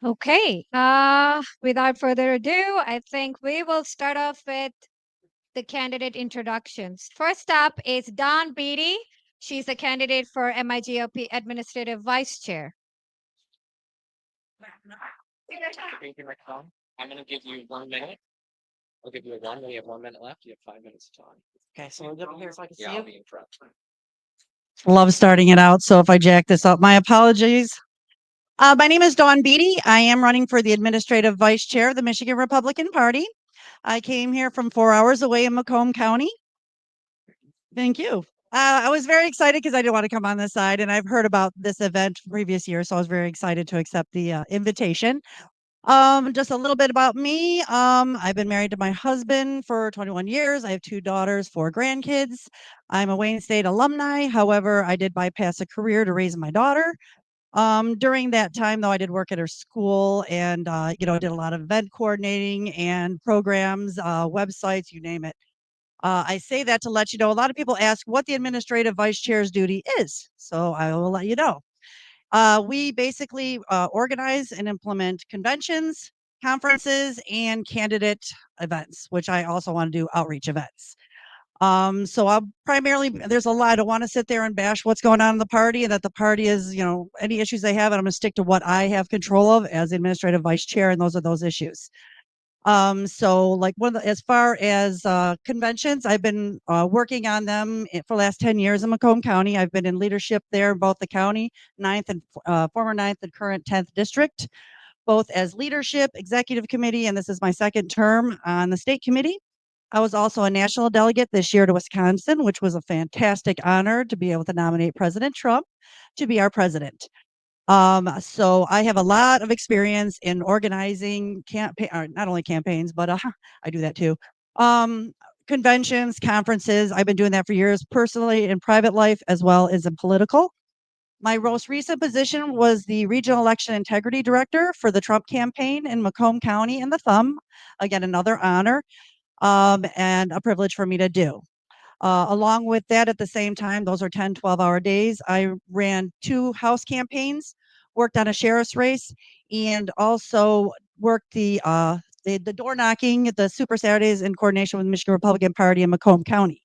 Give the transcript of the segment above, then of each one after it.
Okay. Without further ado, I think we will start off with the candidate introductions. First up is Dawn Beattie. She's a candidate for MIGOP Administrative Vice Chair. Thank you, Tom. I'm going to give you 1 minute. I'll give you a one. We have 1 minute left. You have 5 minutes of time. Okay, so we'll get up here so I can Yeah, see I'll you. be in front. Love starting it out, so if I jack this up, my apologies. My name is Dawn Beattie. I am running for the Administrative Vice Chair of the Michigan Republican Party. I came here from 4 hours away in Macomb County. Thank you. I was very excited because I didn't want to come on this side, and I've heard about this event previous year, so I was very excited to accept the invitation. Just a little bit about me. I've been married to my husband for 21 years. I have 2 daughters, 4 grandkids. I'm a Wayne State alumni. However, I did bypass a career to raise my daughter. During that time, though, I did work at her school and, did a lot of event coordinating and programs, websites, you name it. I say that to let you know a lot of people ask what the administrative vice chair's duty is. So I will let you know. We basically organize and implement conventions, conferences, and candidate events, which I also want to do outreach events. So I'll primarily, there's a lot. I don't want to sit there and bash what's going on in the party and that the party is, any issues they have. And I'm going to stick to what I have control of as the administrative vice chair. And those are those issues. So like as far as conventions, I've been working on them for the last 10 years in Macomb County. I've been in leadership there in both the county, ninth and former ninth and current 10th district, both as leadership, executive committee, and this is my second term on the state committee. I was also a national delegate this year to Wisconsin, which was a fantastic honor to be able to nominate President Trump to be our president. So I have a lot of experience in organizing campaign, or not only campaigns, but I do that too. Um, Conventions, conferences. I've been doing that for years, personally in private life as well as in political. My most recent position was the regional election integrity director for the Trump campaign in Macomb County and the Thumb. Again, another honor and a privilege for me to do. Along with that, at the same time, those are 10, 12-hour days. I ran 2 House campaigns, worked on a sheriff's race, and also worked the door knocking, the Super Saturdays in coordination with the Michigan Republican Party in Macomb County.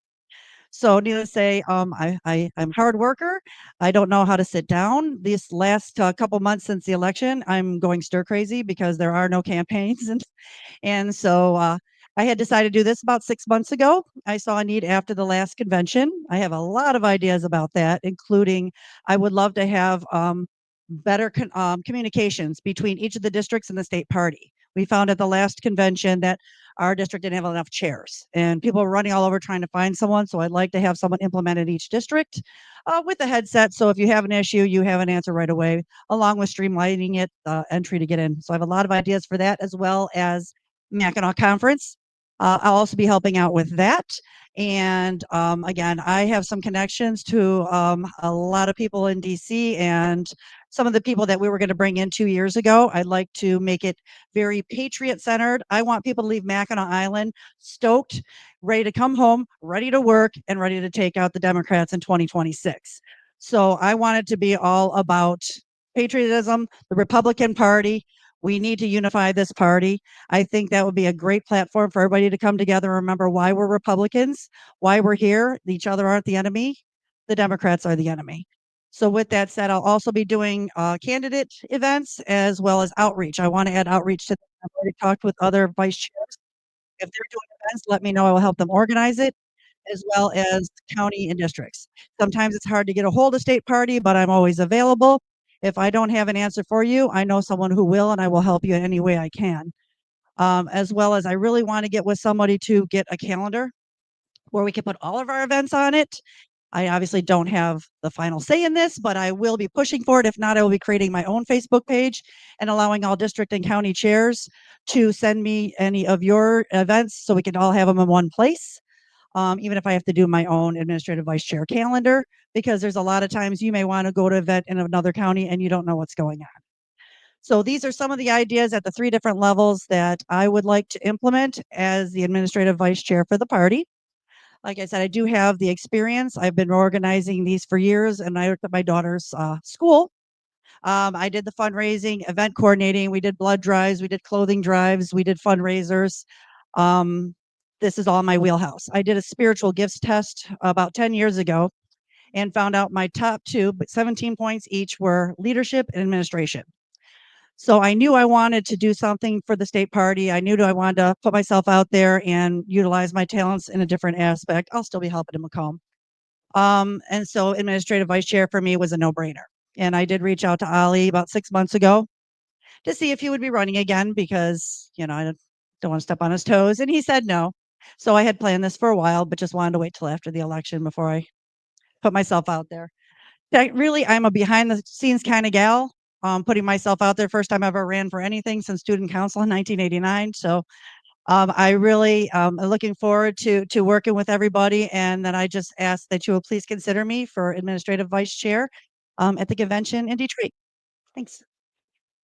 So needless to say, I'm a hard worker. I don't know how to sit down. This last couple months since the election, I'm going stir crazy because there are no campaigns, and so I had decided to do this about 6 months ago. I saw a need after the last convention. I have a lot of ideas about that, including I would love to have better communications between each of the districts and the state party. We found at the last convention that our district didn't have enough chairs and people were running all over trying to find someone. So I'd like to have someone implemented in each district with a headset. So if you have an issue, you have an answer right away, along with streamlining it, entry to get in. So I have a lot of ideas for that, as well as Mackinac Conference. I'll also be helping out with that. And again, I have some connections to a lot of people in DC and some of the people that we were going to bring in 2 years ago. I'd like to make it very patriot centered. I want people to leave Mackinac Island stoked, ready to come home, ready to work, and ready to take out the Democrats in 2026. So I want it to be all about patriotism, the Republican Party. We need to unify this party. I think that would be a great platform for everybody to come together and remember why we're Republicans, why we're here. Each other aren't the enemy. The Democrats are the enemy. So with that said, I'll also be doing candidate events as well as outreach. I want to add outreach to them. I've already talked with other vice chairs. If they're doing events, let me know. I will help them organize it as well as county and districts. Sometimes it's hard to get a hold of state party, but I'm always available. If I don't have an answer for you, I know someone who will, and I will help you in any way I can. As well as I really want to get with somebody to get a calendar where we can put all of our events on it. I obviously don't have the final say in this, but I will be pushing for it. If not, I will be creating my own Facebook page and allowing all district and county chairs to send me any of your events so we can all have them in one place. Even if I have to do my own administrative vice chair calendar, because there's a lot of times you may want to go to an event in another county and you don't know what's going on. So these are some of the ideas at the 3 different levels that I would like to implement as the administrative vice chair for the party. Like I said, I do have the experience. I've been organizing these for years, and I worked at my daughter's school. I did the fundraising, event coordinating. We did blood drives, we did clothing drives, we did fundraisers. Um, this is all my wheelhouse. I did a spiritual gifts test about 10 years ago and found out my top two, but 17 points each, were leadership and administration. So I knew I wanted to do something for the state party. I knew I wanted to put myself out there and utilize my talents in a different aspect. I'll still be helping in Macomb. And so administrative vice chair for me was a no-brainer. And I did reach out to Ali about 6 months ago to see if he would be running again because, I don't want to step on his toes. And he said no. So I had planned this for a while, but just wanted to wait till after the election before I put myself out there. Really, I'm a behind the scenes kind of gal. Putting myself out there, first time I ever ran for anything since student council in 1989. So I really am looking forward to working with everybody. And then I just ask that you will please consider me for administrative vice chair at the convention in Detroit. Thanks.